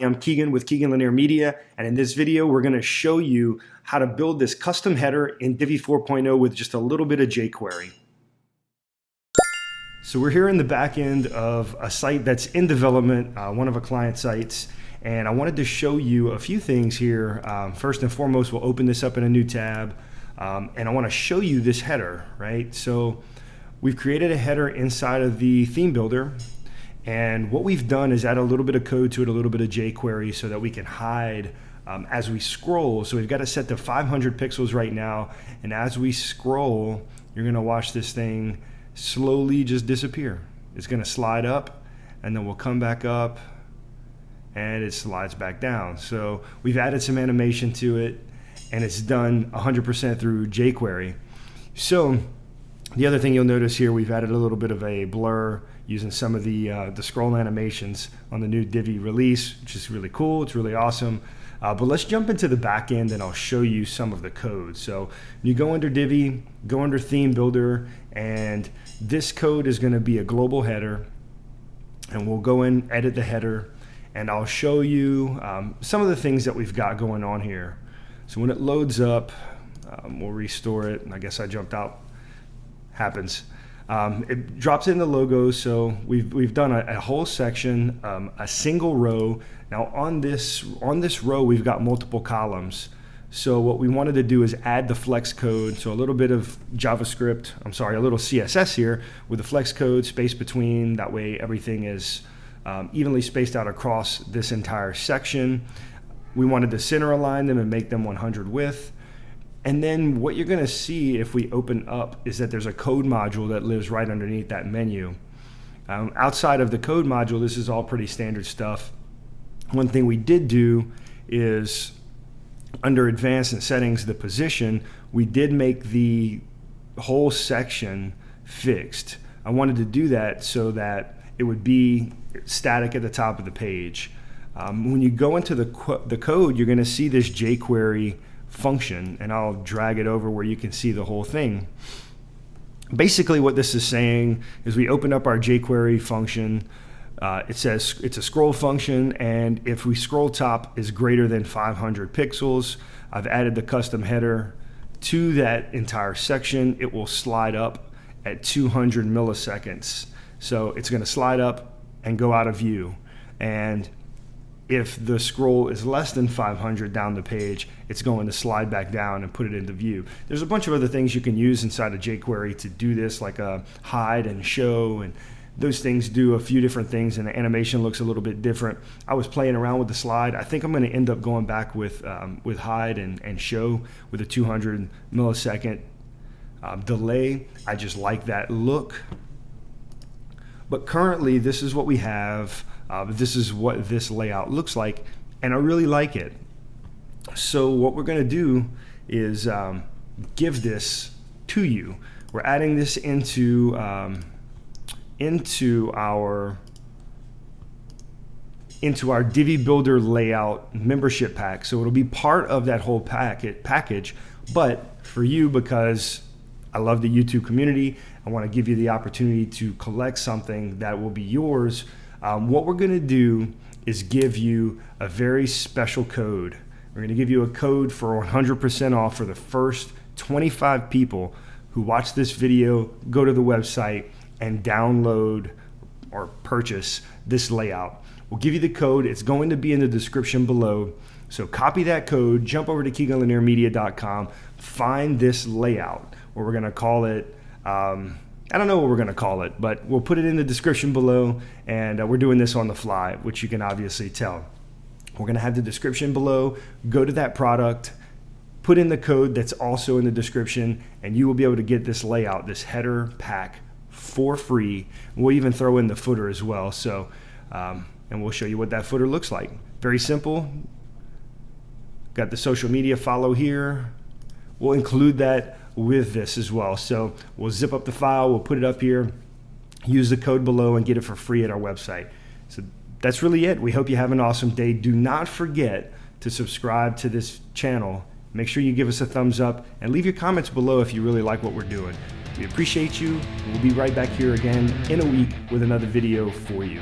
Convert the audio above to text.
I'm Keegan with Keegan Linear Media, and in this video we're going to show you how to build this custom header in Divi 4.0 with just a little bit of jQuery. So we're here in the back end of a site that's in development, one of our client sites, and I wanted to show you a few things here. First and foremost, we'll open this up in a new tab, and I want to show you this header, right? So we've created a header inside of the theme builder. And what we've done is add a little bit of code to it, a little bit of jQuery, so that we can hide as we scroll. So we've got it set to 500 pixels right now. And as we scroll, you're going to watch this thing slowly just disappear. It's going to slide up, and then we'll come back up, and it slides back down. So we've added some animation to it, and it's done 100% through jQuery. So the other thing you'll notice here, we've added a little bit of a blur using some of the scroll animations on the new Divi release, which is really cool. It's really awesome. But let's jump into the back end and I'll show you some of the code. So you go under Divi, go under Theme Builder, and this code is going to be a global header. And we'll go in, edit the header, and I'll show you some of the things that we've got going on here. So when it loads up, we'll restore it. And I guess I jumped out. Happens. It drops in the logo, so we've done a whole section, a single row. Now on this row we've got multiple columns. So what we wanted to do is add the flex code, so a little bit of JavaScript, a little CSS here with the flex code space between. That way everything is evenly spaced out across this entire section. We wanted to center align them and make them 100 width. And then what you're going to see if we open up is that there's a code module that lives right underneath that menu. Outside of the code module, this is all pretty standard stuff. One thing we did do is under advanced and settings, the position, we did make the whole section fixed. I wanted to do that so that it would be static at the top of the page. When you go into the code, you're going to see this jQuery function, and I'll drag it over where you can see the whole thing. Basically what this is saying is we open up our jQuery function. It says it's a scroll function, and if we scroll top is greater than 500 pixels, I've added the custom header to that entire section. It will slide up at 200 milliseconds. So it's going to slide up and go out of view. And if the scroll is less than 500 down the page, it's going to slide back down and put it into view. There's a bunch of other things you can use inside of jQuery to do this, like a hide and show, and those things do a few different things, and the animation looks a little bit different. I was playing around with the slide. I think I'm going to end up going back with hide and show with a 200 millisecond delay. I just like that look. But currently, this is what we have. This is what this layout looks like, and I really like it. So what we're going to do is give this to you. We're adding this into our Divi Builder layout membership pack. So it'll be part of that whole package. But for you, because I love the YouTube community, I want to give you the opportunity to collect something that will be yours. What we're going to do is give you a very special code. We're going to give you a code for 100% off for the first 25 people who watch this video, go to the website, and download or purchase this layout. We'll give you the code. It's going to be in the description below. So copy that code, jump over to KeeganLinearMedia.com, find this layout, where we're going to call it, I don't know what we're going to call it, but we'll put it in the description below, and we're doing this on the fly, which you can obviously tell. We're going to have the description below. Go to that product, put in the code that's also in the description, and you will be able to get this layout, this header pack, for free. We'll even throw in the footer as well. So, and we'll show you what that footer looks like. Very simple. Got the social media follow here. We'll include that with this as well. So we'll zip up the file, we'll put it up here, use the code below, and get it for free at our website. So that's really it. We hope you have an awesome day. Do not forget to subscribe to this channel. Make sure you give us a thumbs up and leave your comments below if you really like what we're doing. We appreciate you. We'll be right back here again in a week with another video for you.